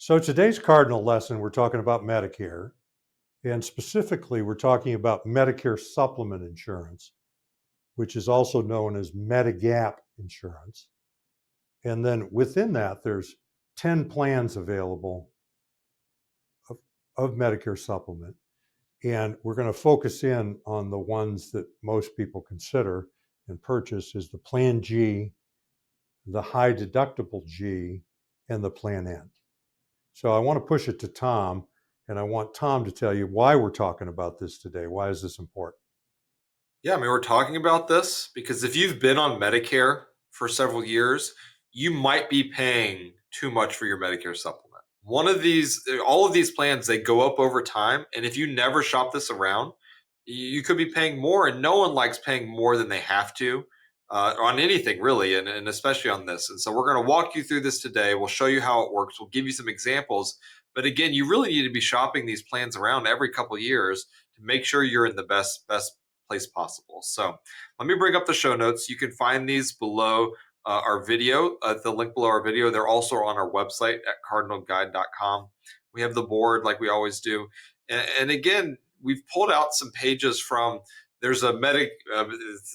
So today's Cardinal lesson, we're talking about Medicare, and specifically we're talking about Medicare Supplement insurance, which is also known as Medigap insurance. And then within that, there's 10 plans available of Medicare Supplement. And we're going to focus in on the ones that most people consider and purchase is the Plan G, the high deductible G, and the Plan N. So I want to push it to Tom, and I want Tom to tell you why we're talking about this today. Why is this important? Yeah, I mean, we're talking about this because if you've been on Medicare for several years, you might be paying too much for your Medicare supplement. All of these plans, they go up over time. And if you never shop this around, you could be paying more. And no one likes paying more than they have to on anything, really, and especially on this. And so we're going to walk you through this today. We'll show you how it works. We'll give you some examples. But again, you really need to be shopping these plans around every couple of years to make sure you're in the best place possible. So let me bring up the show notes. You can find these below our video, the link below our video. They're also on our website at cardinalguide.com. We have the board like we always do. And again, we've pulled out some pages from there's a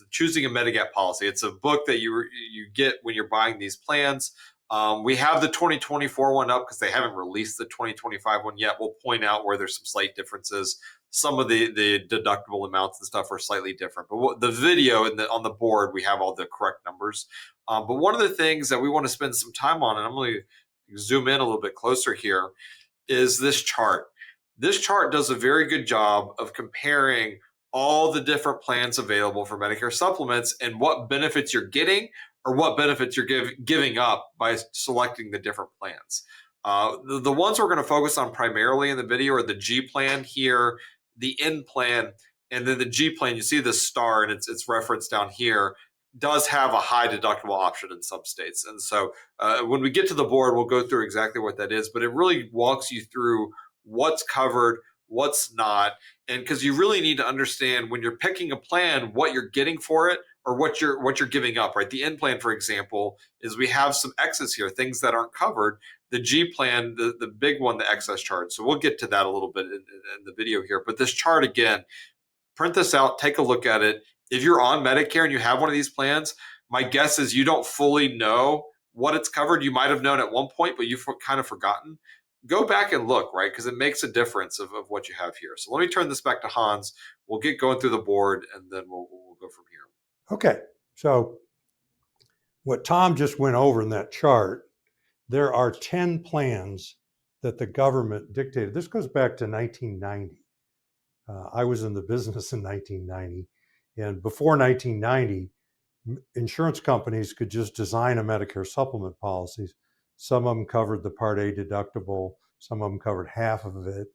choosing a Medigap policy. It's a book that you get when you're buying these plans. We have the 2024 one up because they haven't released the 2025 one yet. We'll point out where there's some slight differences. Some of the deductible amounts and stuff are slightly different, but the video and on the board, we have all the correct numbers. But one of the things that we want to spend some time on, and I'm going to zoom in a little bit closer here, is this chart. This chart does a very good job of comparing all the different plans available for Medicare supplements and what benefits you're getting or what benefits you're giving up by selecting the different plans. The ones we're going to focus on primarily in the video are the G plan here, the N plan, and then the G plan. You see the star and it's referenced down here, does have a high deductible option in some states. And so when we get to the board, we'll go through exactly what that is, but it really walks you through what's covered, what's not, and because you really need to understand when you're picking a plan what you're getting for it or what you're giving up, right? The N plan, for example, is we have some excess here, things that aren't covered. The G plan, the big one, the excess charge. So we'll get to that a little bit in the video here. But this chart, again, print this out, take a look at it. If you're on Medicare and you have one of these plans, my guess is you don't fully know what it's covered. You might have known at one point, but you've kind of forgotten. Go back and look, right? Because it makes a difference of what you have here. So let me turn this back to Hans. We'll get going through the board and then we'll go from here. Okay, so what Tom just went over in that chart, there are 10 plans that the government dictated. This goes back to 1990. I was in the business in 1990, and before 1990, insurance companies could just design a Medicare supplement policies. Some of them covered the Part A deductible, some of them covered half of it,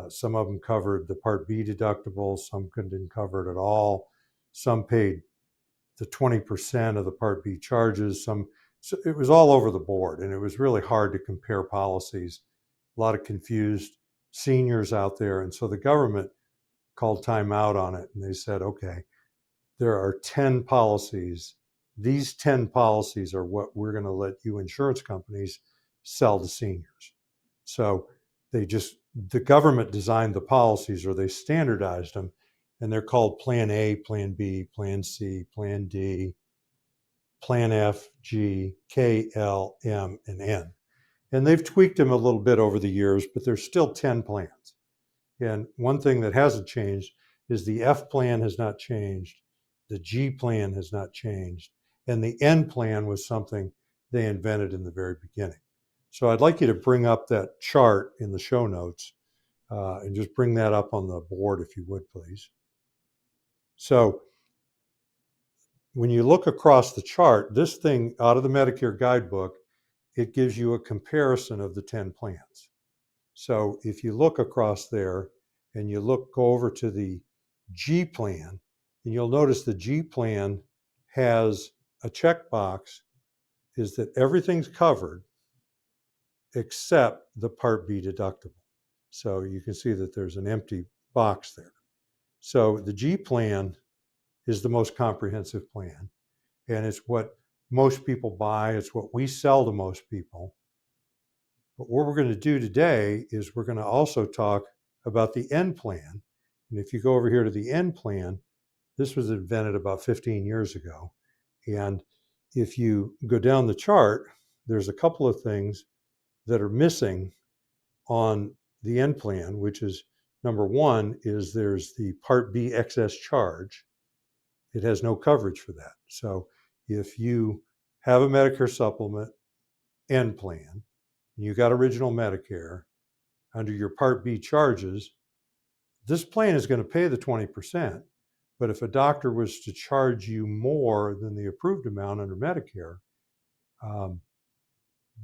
some of them covered the Part B deductible, some didn't cover it at all, some paid the 20% of the Part B charges, so it was all over the board, and it was really hard to compare policies. A lot of confused seniors out there, and so the government called time out on it, and they said, okay, there are 10 policies. These 10 policies are what we're going to let you insurance companies sell to seniors. So the government designed the policies, or they standardized them, and they're called Plan A, Plan B, Plan C, Plan D, Plan F, G, K, L, M, and N. And they've tweaked them a little bit over the years, but there's still 10 plans. And one thing that hasn't changed is the F plan has not changed, the G plan has not changed, and the N plan was something they invented in the very beginning. So I'd like you to bring up that chart in the show notes and just bring that up on the board if you would, please. So when you look across the chart, this thing out of the Medicare guidebook, it gives you a comparison of the 10 plans. So if you look across there and you go over to the G plan, and you'll notice the G plan has a checkbox, is that everything's covered except the Part B deductible. So you can see that there's an empty box there. So the G plan is the most comprehensive plan, and it's what most people buy. It's what we sell to most people. But what we're going to do today is we're going to also talk about the end plan. And if you go over here to the end plan, this was invented about 15 years ago. And if you go down the chart, there's a couple of things that are missing on the end plan, which is number one is there's the Part B excess charge. It has no coverage for that. So if you have a Medicare supplement end plan, and you got original Medicare under your Part B charges, this plan is going to pay the 20%. But if a doctor was to charge you more than the approved amount under Medicare, um,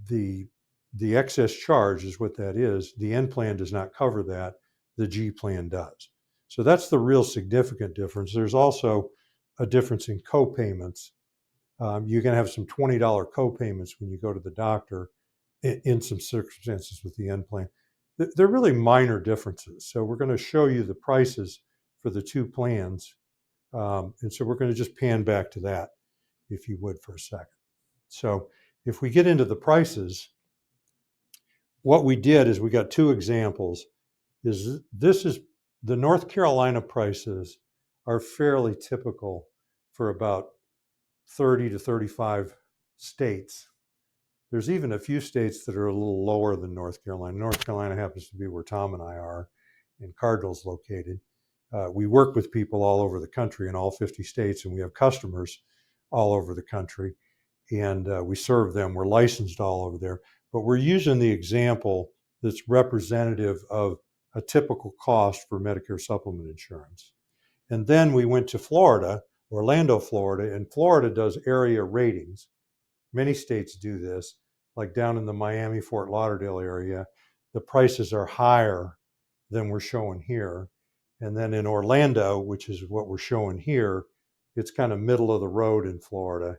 the the excess charge is what that is. The end plan does not cover that. The G plan does. So that's the real significant difference. There's also a difference in co-payments. You're going to have some $20 co-payments when you go to the doctor in some circumstances with the end plan. They're really minor differences. So we're going to show you the prices for the two plans. And so we're going to just pan back to that, if you would, for a second. So if we get into the prices, what we did is we got two examples. This is the North Carolina prices are fairly typical for about 30 to 35 states. There's even a few states that are a little lower than North Carolina. North Carolina happens to be where Tom and I are, and Cardinal's located. We work with people all over the country in all 50 states, and we have customers all over the country, and we serve them. We're licensed all over there, but we're using the example that's representative of a typical cost for Medicare supplement insurance. And then we went to Florida, Orlando, Florida, and Florida does area ratings. Many states do this, like down in the Miami, Fort Lauderdale area, the prices are higher than we're showing here. And then in Orlando, which is what we're showing here, it's kind of middle of the road in Florida.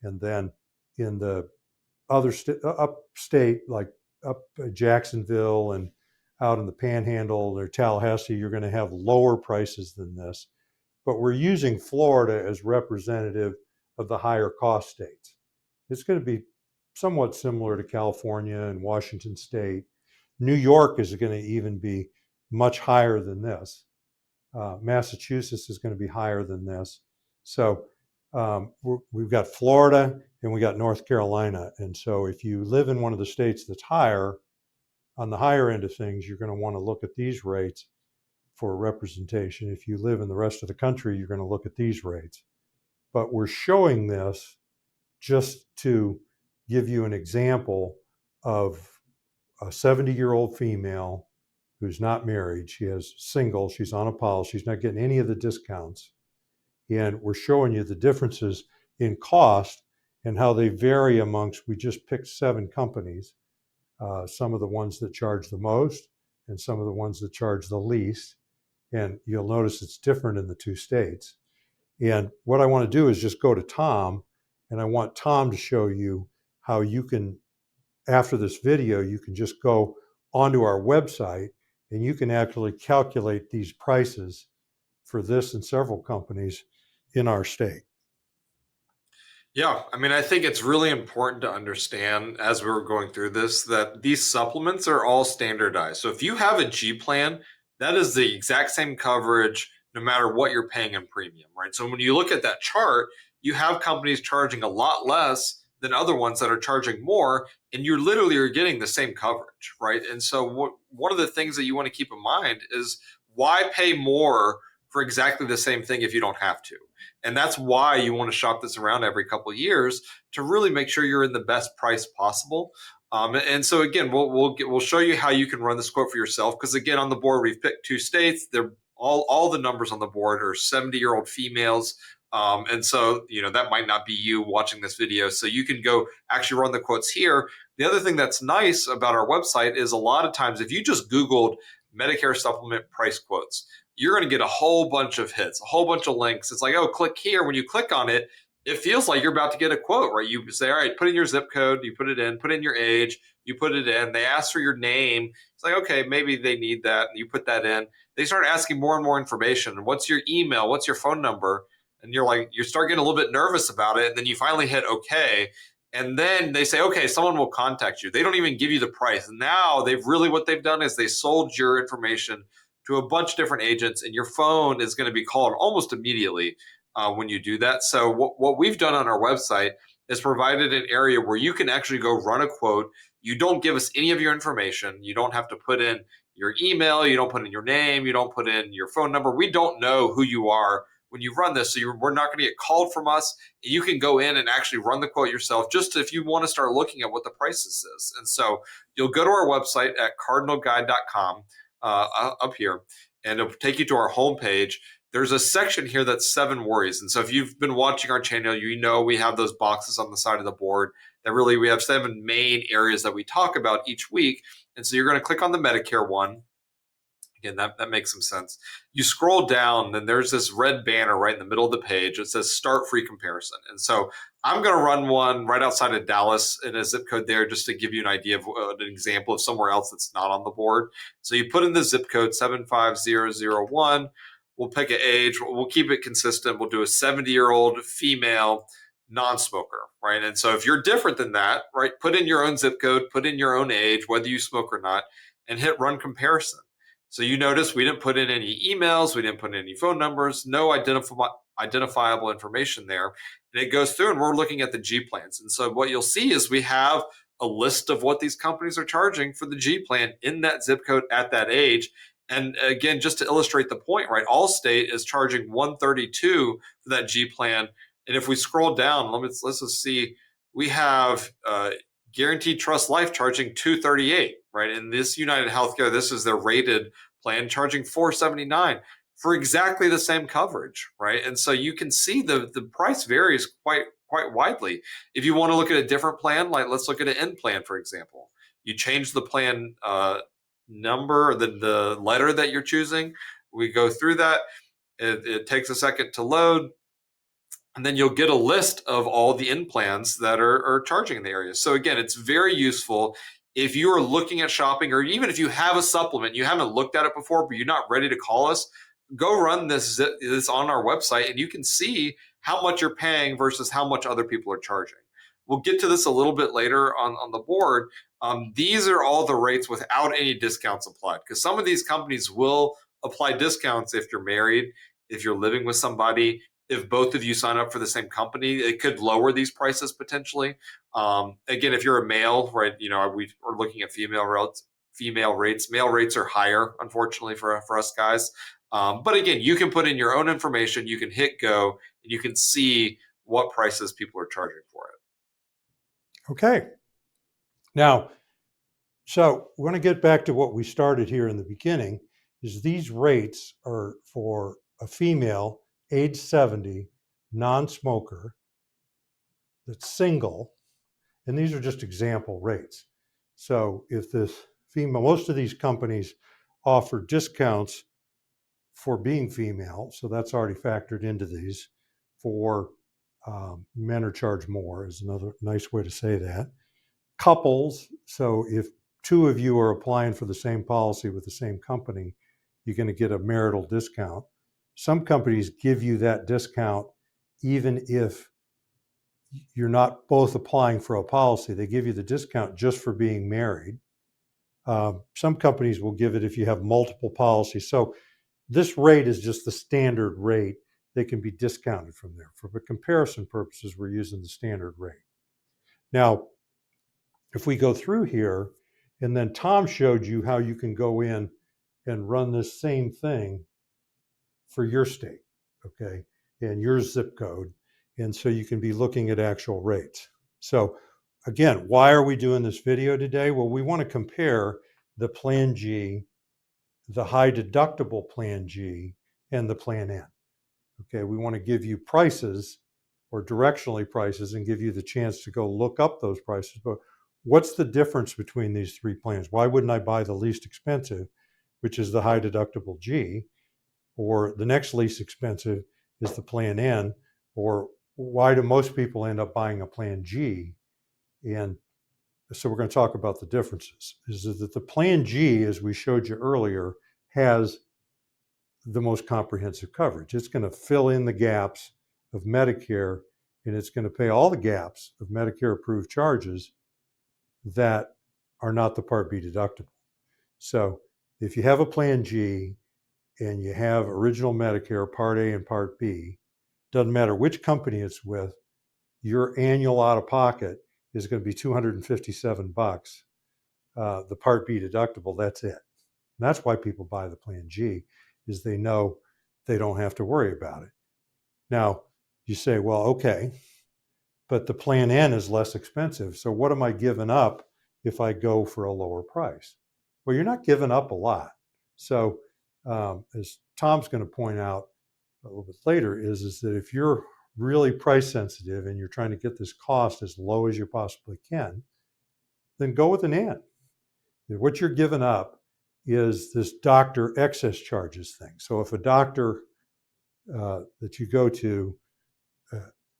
And then in the other upstate, like up Jacksonville and out in the Panhandle or Tallahassee, you're going to have lower prices than this. But we're using Florida as representative of the higher cost states. It's going to be somewhat similar to California and Washington State. New York is going to even be much higher than this. Massachusetts is going to be higher than this. So we've got Florida and we got North Carolina. And so if you live in one of the states that's higher, on the higher end of things, you're going to want to look at these rates for representation. If you live in the rest of the country, you're going to look at these rates. But we're showing this just to give you an example of a 70-year-old female who's not married. She is single. She's on a policy. She's not getting any of the discounts. And we're showing you the differences in cost and how they vary amongst, we just picked 7 companies, some of the ones that charge the most and some of the ones that charge the least. And you'll notice it's different in the 2 states. And what I want to do is just go to Tom, and I want Tom to show you how you can, after this video, you can just go onto our website and you can actually calculate these prices for this and several companies in our state. Yeah, I mean, I think it's really important to understand as we were going through this that these supplements are all standardized. So if you have a G plan, that is the exact same coverage no matter what you're paying in premium, right? So when you look at that chart, you have companies charging a lot less than other ones that are charging more, and you literally are getting the same coverage, right? And so one of the things that you want to keep in mind is why pay more for exactly the same thing if you don't have to? And that's why you want to shop this around every couple of years to really make sure you're in the best price possible. And so again, we'll show you how you can run this quote for yourself. Because again, on the board we've picked 2 states. They're all the numbers on the board are 70-year-old females. And so that might not be you watching this video. So you can go actually run the quotes here. The other thing that's nice about our website is a lot of times if you just Googled Medicare supplement price quotes, you're going to get a whole bunch of hits, a whole bunch of links. It's like, oh, click here. When you click on it, it feels like you're about to get a quote, right? You say, all right, put in your zip code, you put in your age, you put it in. They ask for your name. It's like, okay, maybe they need that. And you put that in. They start asking more and more information. What's your email? What's your phone number? And you're like, you start getting a little bit nervous about it. And then you finally hit okay. And then they say, okay, someone will contact you. They don't even give you the price. And now what they've done is they sold your information to a bunch of different agents, and your phone is going to be called almost immediately when you do that. So what we've done on our website is provided an area where you can actually go run a quote. You don't give us any of your information. You don't have to put in your email. You don't put in your name. You don't put in your phone number. We don't know who you are when you run this. So we're not going to get called from us. You can go in and actually run the quote yourself, just if you want to start looking at what the prices is. And so you'll go to our website at cardinalguide.com up here, and it'll take you to our homepage. There's a section here that's 7 worries. And so if you've been watching our channel, you know we have those boxes on the side of the board that really we have 7 main areas that we talk about each week. And so you're going to click on the Medicare one. Again, that makes some sense. You scroll down, then there's this red banner right in the middle of the page. It says start free comparison. And so I'm going to run one right outside of Dallas in a zip code there, just to give you an idea of an example of somewhere else that's not on the board. So you put in the zip code 75001. We'll pick an age. We'll keep it consistent. We'll do a 70-year-old female non-smoker, right? And so if you're different than that, right, put in your own zip code, put in your own age, whether you smoke or not, and hit run comparison. So you notice we didn't put in any emails, we didn't put in any phone numbers, no identifiable information there. And it goes through, and we're looking at the G plans. And so what you'll see is we have a list of what these companies are charging for the G plan in that zip code at that age. And again, just to illustrate the point, right? Allstate is charging $132 for that G plan. And if we scroll down, let's just see, we have Guaranteed Trust Life charging $238, right? In this United Healthcare, this is their rated plan, charging $479 for exactly the same coverage, right? And so you can see the price varies quite widely. If you want to look at a different plan, like let's look at an N plan, for example. You change the plan number, the letter that you're choosing. We go through that. It takes a second to load. And then you'll get a list of all the N plans that are charging in the area. So again, it's very useful if you are looking at shopping, or even if you have a supplement, you haven't looked at it before, but you're not ready to call us, go run this on our website, and you can see how much you're paying versus how much other people are charging. We'll get to this a little bit later on the board. These are all the rates without any discounts applied, because some of these companies will apply discounts if you're married, if you're living with somebody, if both of you sign up for the same company. It could lower these prices potentially. Again, if you're a male, right, we're looking at female rates. Male rates are higher, unfortunately, for us guys. But again, you can put in your own information, you can hit go, and you can see what prices people are charging for it. Okay. Now, so we're going to get back to what we started here in the beginning, is these rates are for a female, age 70, non-smoker, that's single, and these are just example rates. So if this female, most of these companies offer discounts for being female, so that's already factored into these. For men are charged more, is another nice way to say that. Couples, so if 2 of you are applying for the same policy with the same company, you're going to get a marital discount. Some companies give you that discount even if you're not both applying for a policy. They give you the discount just for being married. Some companies will give it if you have multiple policies. So this rate is just the standard rate. They can be discounted from there. For comparison purposes, we're using the standard rate. Now, if we go through here, and then Tom showed you how you can go in and run this same thing for your state, okay, and your zip code. And so you can be looking at actual rates. So again, why are we doing this video today? Well, we want to compare the Plan G, the high deductible Plan G, and the Plan N. Okay, we want to give you prices, or directionally prices, and give you the chance to go look up those prices. But what's the difference between these 3 plans? Why wouldn't I buy the least expensive, which is the high deductible G, or the next least expensive is the Plan N, or why do most people end up buying a Plan G? And so we're going to talk about the differences. Is that the Plan G, as we showed you earlier, has the most comprehensive coverage. It's going to fill in the gaps of Medicare and it's going to pay all the gaps of Medicare approved charges that are not the Part B deductible. So if you have a Plan G and you have original Medicare, Part A and Part B, doesn't matter which company it's with, your annual out of pocket is going to be $257. The Part B deductible, that's it. And that's why people buy the Plan G, is they know they don't have to worry about it. Now, you say, well, okay, but the Plan N is less expensive. So what am I giving up if I go for a lower price? Well, you're not giving up a lot. So as Tom's going to point out a little bit later, is that if you're really price sensitive and you're trying to get this cost as low as you possibly can, then go with an N. What you're giving up is this doctor excess charges thing. So if a doctor that you go to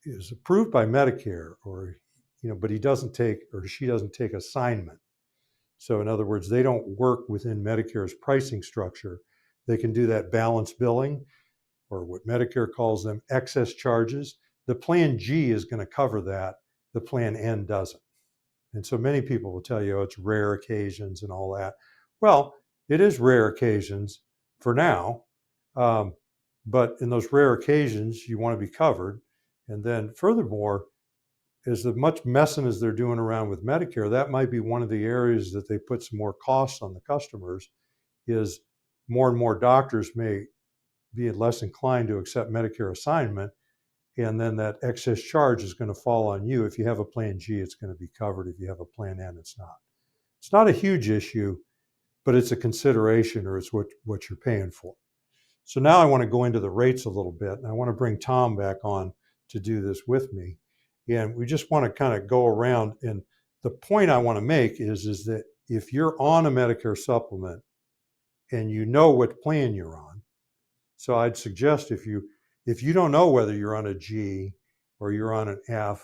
is approved by Medicare, or but he doesn't take, or she doesn't take assignment. So in other words, they don't work within Medicare's pricing structure. They can do that balance billing, or what Medicare calls them excess charges. The Plan G is going to cover that. The Plan N doesn't. And so many people will tell you, oh, it's rare occasions and all that. Well, it is rare occasions for now. But in those rare occasions, you want to be covered. And then furthermore, as much messing as they're doing around with Medicare, that might be one of the areas that they put some more costs on the customers, is more and more doctors may be less inclined to accept Medicare assignment. And then that excess charge is going to fall on you. If you have a Plan G, it's going to be covered. If you have a Plan N, it's not. It's not a huge issue, but it's a consideration, or it's what you're paying for. So now I want to go into the rates a little bit, and I want to bring Tom back on to do this with me. And we just want to kind of go around. And the point I want to make is that if you're on a Medicare supplement and you know what plan you're on, so I'd suggest if you don't know whether you're on a G or you're on an F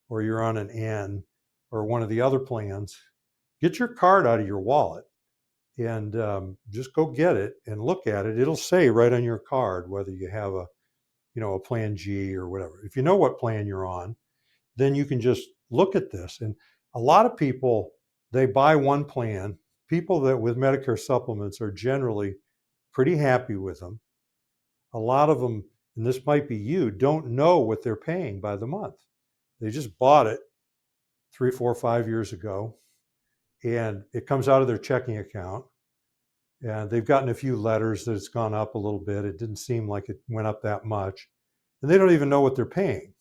or you're on an N or one of the other plans, get your card out of your wallet and just go get it and look at it. It'll say right on your card whether you have a Plan G or whatever. If you know what plan you're on, then you can just look at this. And a lot of people, they buy one plan. People that with Medicare supplements are generally pretty happy with them. A lot of them, and this might be you, don't know what they're paying by the month. They just bought it 3, 4, 5 years ago, and it comes out of their checking account. And they've gotten a few letters that it's gone up a little bit. It didn't seem like it went up that much. And they don't even know what they're paying.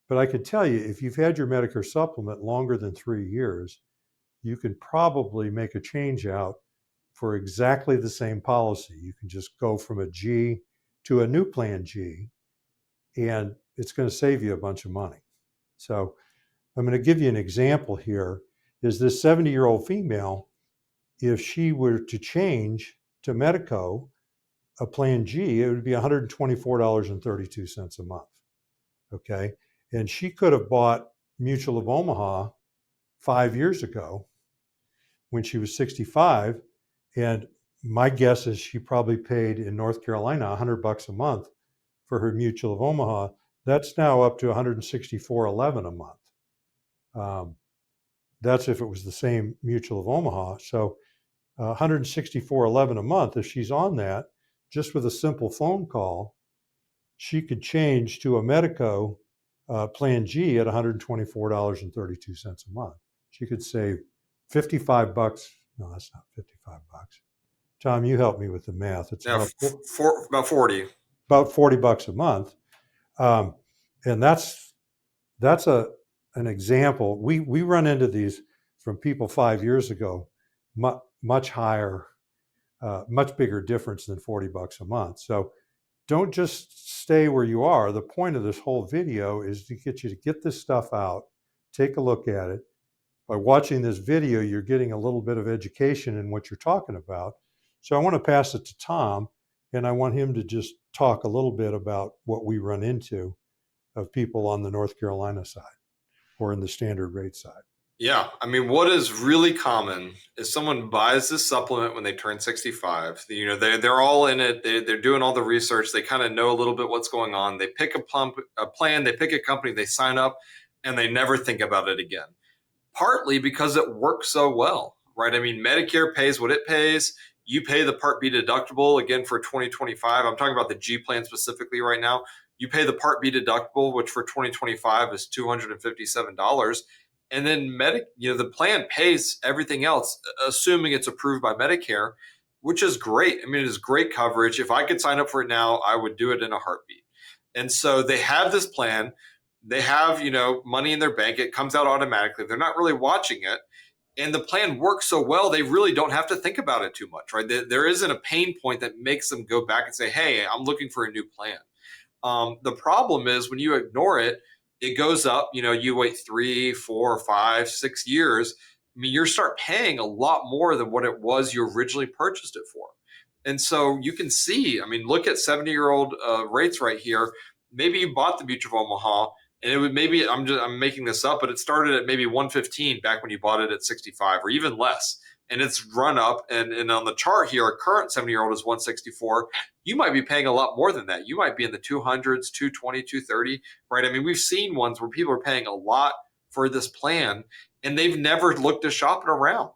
But I could tell you, if you've had your Medicare supplement longer than 3 years, you can probably make a change out for exactly the same policy. You can just go from a G to a new Plan G, and it's going to save you a bunch of money. So I'm going to give you an example here. Is this 70-year-old female, if she were to change to Medico, a Plan G, it would be $124.32 a month. Okay. And she could have bought Mutual of Omaha 5 years ago when she was 65. And my guess is she probably paid in North Carolina $100 a month for her Mutual of Omaha. That's now up to $164.11 a month. That's if it was the same Mutual of Omaha. So $164.11 a month, if she's on that, just with a simple phone call, she could change to a Medico Plan G at $124.32 a month. She could save $55. No, that's not $55. Tom, you help me with the math. It's Now, about 40. About $40 a month, and that's an example. We run into these from people 5 years ago, much higher, much bigger difference than $40 a month. So don't just stay where you are. The point of this whole video is to get you to get this stuff out, take a look at it. By watching this video, you're getting a little bit of education in what you're talking about. So I want to pass it to Tom, and I want him to just talk a little bit about what we run into of people on the North Carolina side or in the standard rate side. Yeah, I mean, what is really common is someone buys this supplement when they turn 65. They're all in it. They're doing all the research. They kind of know a little bit what's going on. They pick a plan, they pick a company, they sign up, and they never think about it again. Partly because it works so well, right? I mean, Medicare pays what it pays. You pay the Part B deductible again for 2025. I'm talking about the G plan specifically right now. You pay the Part B deductible, which for 2025 is $257. And then the plan pays everything else, assuming it's approved by Medicare, which is great. I mean, it is great coverage. If I could sign up for it now, I would do it in a heartbeat. And so they have this plan. They have, money in their bank. It comes out automatically. They're not really watching it. And the plan works so well, they really don't have to think about it too much, right? There isn't a pain point that makes them go back and say, hey, I'm looking for a new plan. The problem is when you ignore it, it goes up. You wait 3, 4, 5, 6 years. I mean, you start paying a lot more than what it was you originally purchased it for. And so you can see, I mean, look at 70-year-old rates right here. Maybe you bought the Mutual of Omaha, and it would maybe I'm making this up, but it started at maybe 115 back when you bought it at 65 or even less. And it's run up, and on the chart here, a current 70-year-old is 164. You might be paying a lot more than that. You might be in the 200s, 220, 230, right? I mean, we've seen ones where people are paying a lot for this plan, and they've never looked to shop it around.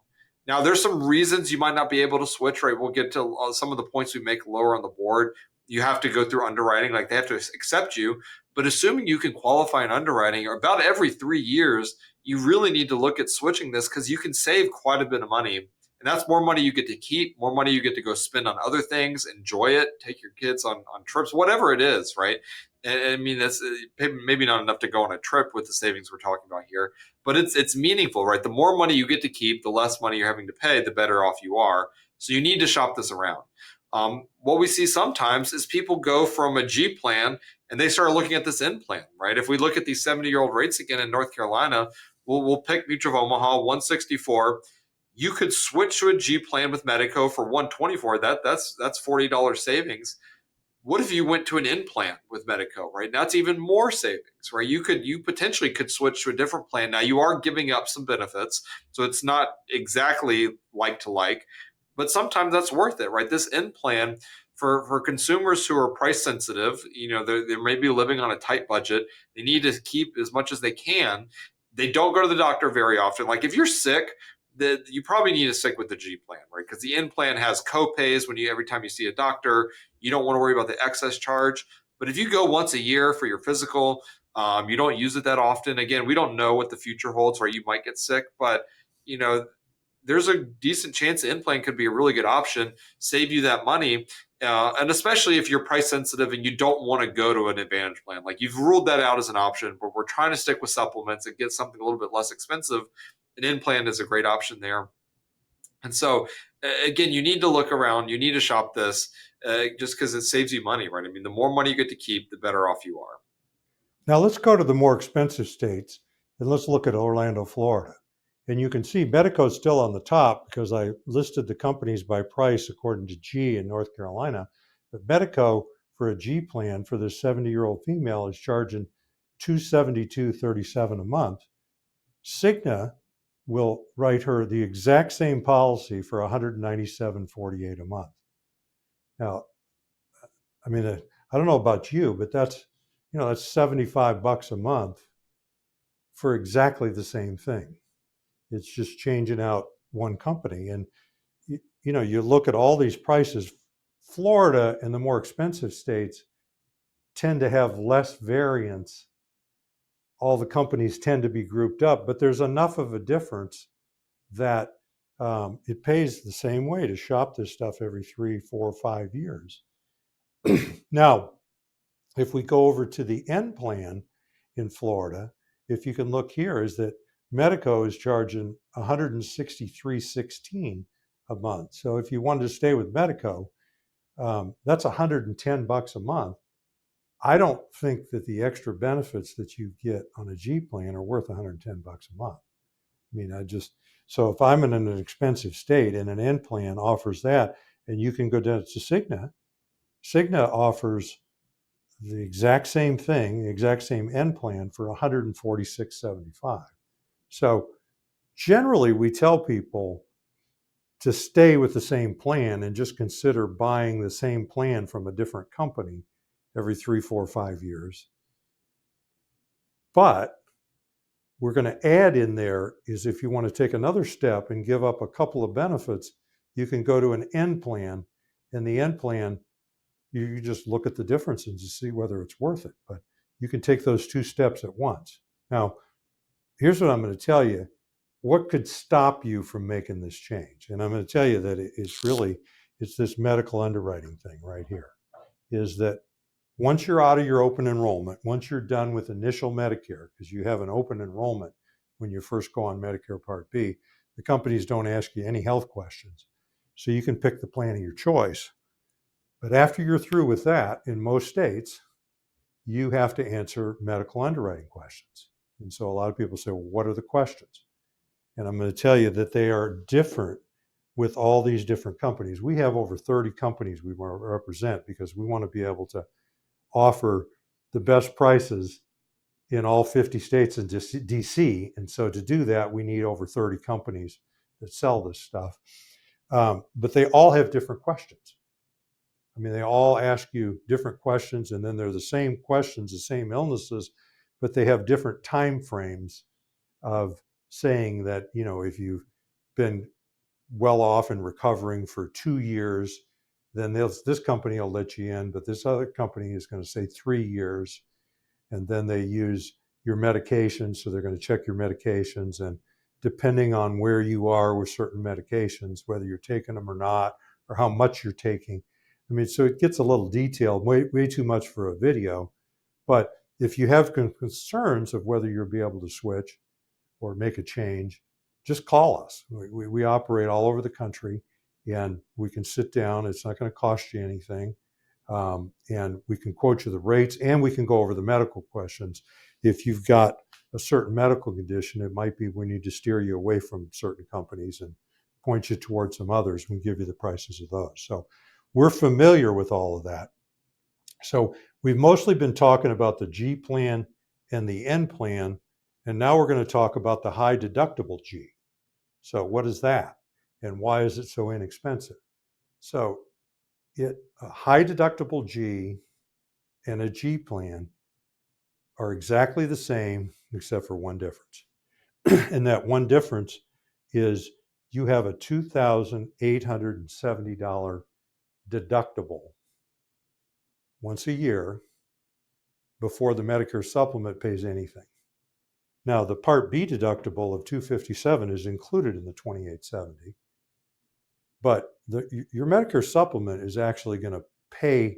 Now, there's some reasons you might not be able to switch, right? We'll get to some of the points we make lower on the board. You have to go through underwriting, like they have to accept you. But assuming you can qualify in underwriting, or about every 3 years, you really need to look at switching this because you can save quite a bit of money. And that's more money you get to keep, more money you get to go spend on other things, enjoy it, take your kids on trips, whatever it is, right? And I mean, that's maybe not enough to go on a trip with the savings we're talking about here, but it's meaningful, right? The more money you get to keep, the less money you're having to pay, the better off you are. So you need to shop this around. What we see sometimes is people go from a G plan and they start looking at this N plan, right? If we look at these 70-year-old rates again in North Carolina, we'll pick Mutual of Omaha 164. You could switch to a G plan with Medico for 124. That's $40 savings. What if you went to an N plan with Medico, right? That's even more savings, right? You potentially could switch to a different plan. Now you are giving up some benefits, so it's not exactly like to like, but sometimes that's worth it, right? This N plan for consumers who are price sensitive, they may be living on a tight budget. They need to keep as much as they can. They don't go to the doctor very often. Like if you're sick, you probably need to stick with the G plan, right? Because the N plan has co-pays every time you see a doctor. You don't want to worry about the excess charge. But if you go once a year for your physical, you don't use it that often. Again, we don't know what the future holds, right? You might get sick, but you know, there's a decent chance the implant could be a really good option, save you that money. And especially if you're price sensitive and you don't want to go to an advantage plan, like you've ruled that out as an option, but we're trying to stick with supplements and get something a little bit less expensive. An implant is a great option there. And so, again, you need to look around, you need to shop this just because it saves you money, right? I mean, the more money you get to keep, the better off you are. Now let's go to the more expensive states and let's look at Orlando, Florida. And you can see Medico is still on the top because I listed the companies by price according to G in North Carolina. But Medico for a G plan for this 70-year-old female is charging $272.37 a month. Cigna will write her the exact same policy for $197.48 a month. Now, I mean, I don't know about you, but that's $75 a month for exactly the same thing. It's just changing out one company. And you look at all these prices. Florida and the more expensive states tend to have less variance. All the companies tend to be grouped up, but there's enough of a difference that it pays the same way to shop this stuff every 3, 4, 5 years. Now, if we go over to the N plan in Florida, if you can look here, is that Medico is charging $163.16 a month. So if you wanted to stay with Medico, that's $110 a month. I don't think that the extra benefits that you get on a G plan are worth $110 a month. I mean, so if I'm in an expensive state and an N plan offers that, and you can go down to Cigna offers the exact same thing, the exact same N plan for $146.75. So generally we tell people to stay with the same plan and just consider buying the same plan from a different company every 3, 4, 5 years. But we're going to add in there is if you want to take another step and give up a couple of benefits, you can go to an end plan. And the end plan, you just look at the difference and just see whether it's worth it. But you can take those two steps at once. Now, here's what I'm going to tell you. What could stop you from making this change? And I'm going to tell you that it's this medical underwriting thing right here, is that once you're out of your open enrollment, once you're done with initial Medicare, because you have an open enrollment when you first go on Medicare Part B, the companies don't ask you any health questions. So you can pick the plan of your choice. But after you're through with that, in most states, you have to answer medical underwriting questions. And so a lot of people say, well, what are the questions? And I'm going to tell you that they are different with all these different companies. We have over 30 companies we want to represent because we want to be able to offer the best prices in all 50 states and DC. And so to do that, we need over 30 companies that sell this stuff. But they all have different questions. I mean, they all ask you different questions, and then they're the same questions, the same illnesses, but they have different time frames of saying that, if you've been well off and recovering for 2 years, then this company will let you in, but this other company is going to say 3 years. And then they use your medications, so they're going to check your medications. And depending on where you are with certain medications, whether you're taking them or not, or how much you're taking. I mean, so it gets a little detailed, way too much for a video. But if you have concerns of whether you'll be able to switch or make a change, just call us. We operate all over the country, and we can sit down. It's not going to cost you anything. And we can quote you the rates, and we can go over the medical questions. If you've got a certain medical condition, it might be we need to steer you away from certain companies and point you towards some others. We give you the prices of those. So we're familiar with all of that. So we've mostly been talking about the G plan and the N plan, and now we're going to talk about the high deductible G. So what is that? And why is it so inexpensive? So a high deductible G and a G plan are exactly the same except for one difference. And that one difference is you have a $2,870 deductible once a year before the Medicare supplement pays anything. Now, the Part B deductible of $257 is included in the $2,870, but your Medicare supplement is actually going to pay,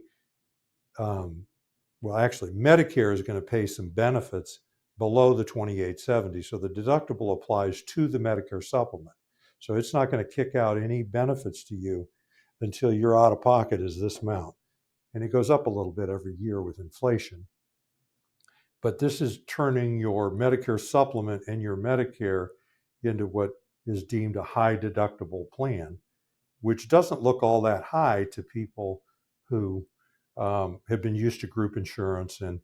Medicare is going to pay some benefits below the $2,870. So the deductible applies to the Medicare supplement. So it's not going to kick out any benefits to you until your out of pocket is this amount. And it goes up a little bit every year with inflation. But this is turning your Medicare supplement and your Medicare into what is deemed a high deductible plan, which doesn't look all that high to people who have been used to group insurance and,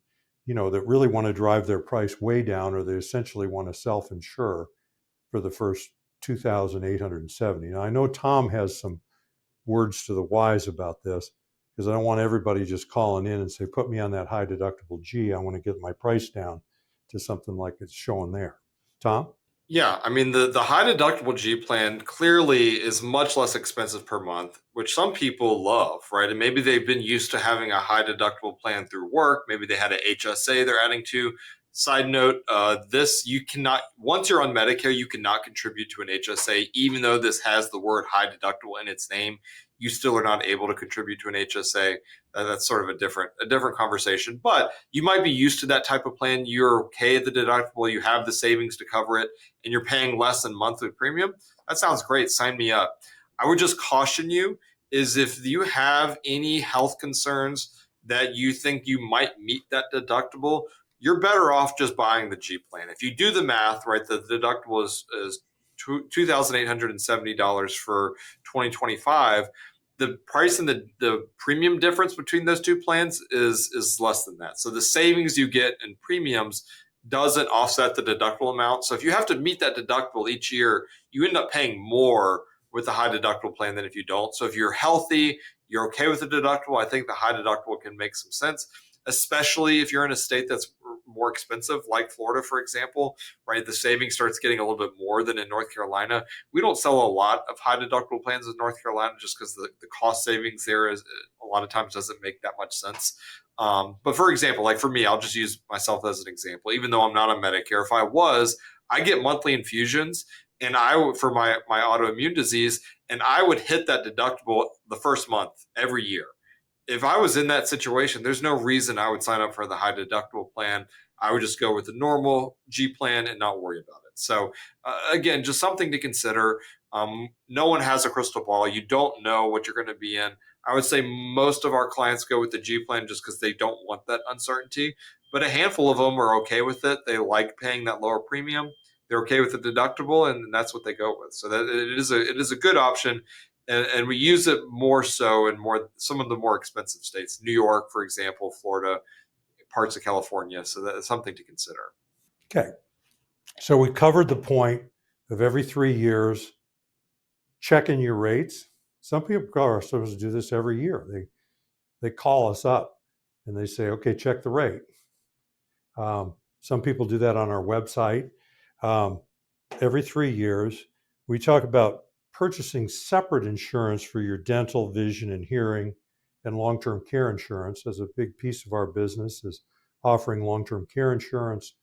that really want to drive their price way down, or they essentially want to self-insure for the first 2,870. Now, I know Tom has some words to the wise about this, because I don't want everybody just calling in and say, put me on that high deductible G. I want to get my price down to something like it's showing there. Tom? Yeah, I mean, the high deductible G plan clearly is much less expensive per month, which some people love, right? And maybe they've been used to having a high deductible plan through work. Maybe they had an HSA they're adding to. Side note, this you cannot, once you're on Medicare, you cannot contribute to an HSA, even though this has the word high deductible in its name. You still are not able to contribute to an HSA. That's sort of a different conversation. But you might be used to that type of plan. You're okay at the deductible. You have the savings to cover it, and you're paying less than monthly premium. That sounds great. Sign me up. I would just caution you is if you have any health concerns that you think you might meet that deductible, you're better off just buying the G plan. If you do the math, right, the deductible is $2,870 for 2025. The price and the premium difference between those two plans is less than that. So the savings you get in premiums doesn't offset the deductible amount. So if you have to meet that deductible each year, you end up paying more with the high deductible plan than if you don't. So if you're healthy, you're okay with the deductible, I think the high deductible can make some sense, especially if you're in a state that's more expensive, like Florida, for example, right? The savings starts getting a little bit more than in North Carolina. We don't sell a lot of high deductible plans in North Carolina just because the cost savings there is a lot of times doesn't make that much sense. But for example, like for me, I'll just use myself as an example. Even though I'm not on Medicare, if I was, I get monthly infusions, and for my autoimmune disease, and I would hit that deductible the first month every year. If I was in that situation, there's no reason I would sign up for the high deductible plan. I would just go with the normal G plan and not worry about it. So, again, just something to consider. No one has a crystal ball. You don't know what you're going to be in. I would say most of our clients go with the G plan just because they don't want that uncertainty. But a handful of them are okay with it. They like paying that lower premium. They're okay with the deductible, and that's what they go with. So that it is a good option, and we use it more so in some of the more expensive states, New York, for example, Florida, parts of California. So that's something to consider. Okay. So we covered the point of every 3 years checking your rates. Some people are supposed to do this every year. They call us up and they say, okay, check the rate. Some people do that on our website. Every 3 years, we talk about purchasing separate insurance for your dental, vision, and hearing, and long-term care insurance. As a big piece of our business is offering long-term care insurance,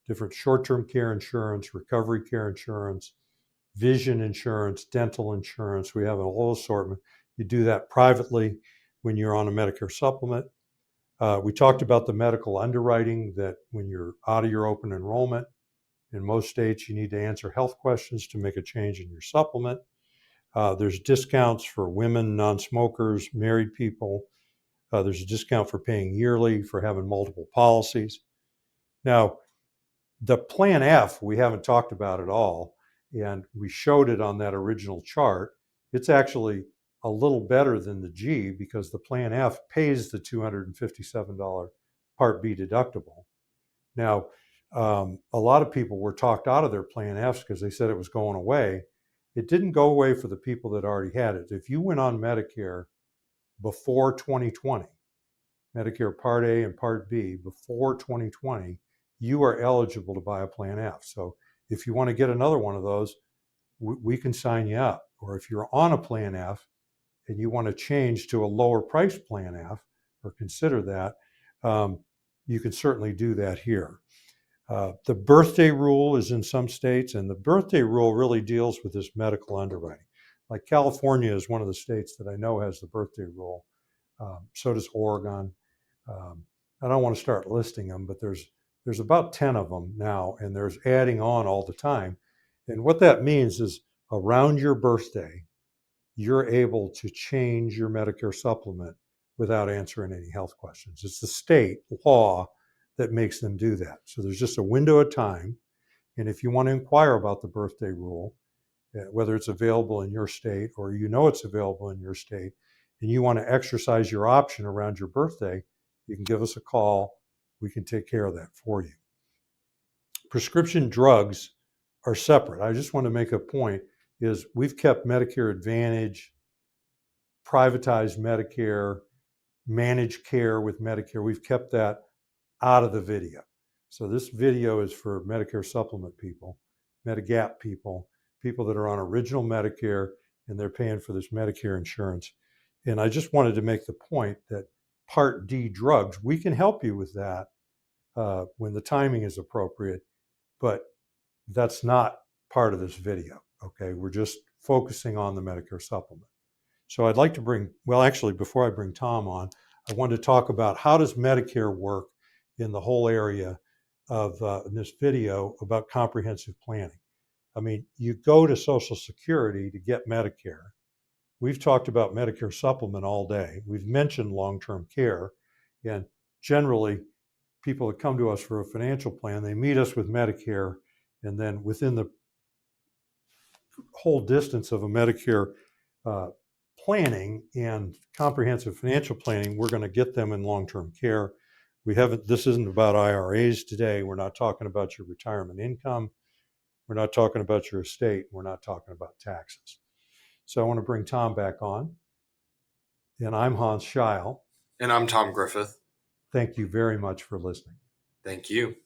different short-term care insurance, recovery care insurance, vision insurance, dental insurance. We have a whole assortment. You do that privately when you're on a Medicare supplement. We talked about the medical underwriting, that when you're out of your open enrollment, in most states, you need to answer health questions to make a change in your supplement. There's discounts for women, non-smokers, married people. There's a discount for paying yearly for having multiple policies. Now, the Plan F, we haven't talked about at all, and we showed it on that original chart. It's actually a little better than the G because the Plan F pays the $257 Part B deductible. Now, a lot of people were talked out of their Plan Fs because they said it was going away. It didn't go away for the people that already had it. If you went on Medicare before 2020, Medicare Part A and Part B before 2020, you are eligible to buy a Plan F. So if you want to get another one of those, we can sign you up. Or if you're on a Plan F and you want to change to a lower price Plan F or consider that, you can certainly do that here. The birthday rule is in some states, and the birthday rule really deals with this medical underwriting. Like California is one of the states that I know has the birthday rule. So does Oregon. I don't want to start listing them, but there's about 10 of them now, and there's adding on all the time. And what that means is around your birthday, you're able to change your Medicare supplement without answering any health questions. It's the state law that makes them do that. So there's just a window of time. And if you want to inquire about the birthday rule, whether it's available in your state or you know it's available in your state, and you want to exercise your option around your birthday, you can give us a call. We can take care of that for you. Prescription drugs are separate. I just want to make a point is we've kept Medicare Advantage, privatized Medicare, managed care with Medicare. We've kept that out of the video. So this video is for Medicare Supplement people, Medigap people, people that are on original Medicare and they're paying for this Medicare insurance. And I just wanted to make the point that Part D drugs, we can help you with that when the timing is appropriate, but that's not part of this video, okay? We're just focusing on the Medicare Supplement. So I'd like to actually, before I bring Tom on, I want to talk about how does Medicare work in the whole area of in this video about comprehensive planning. I mean, you go to Social Security to get Medicare. We've talked about Medicare Supplement all day. We've mentioned long-term care, and generally, people that come to us for a financial plan, they meet us with Medicare, and then within the whole distance of a Medicare planning and comprehensive financial planning, we're going to get them in long-term care. This isn't about IRAs today. We're not talking about your retirement income. We're not talking about your estate. We're not talking about taxes. So I want to bring Tom back on. And I'm Hans Scheil. And I'm Tom Griffith. Thank you very much for listening. Thank you.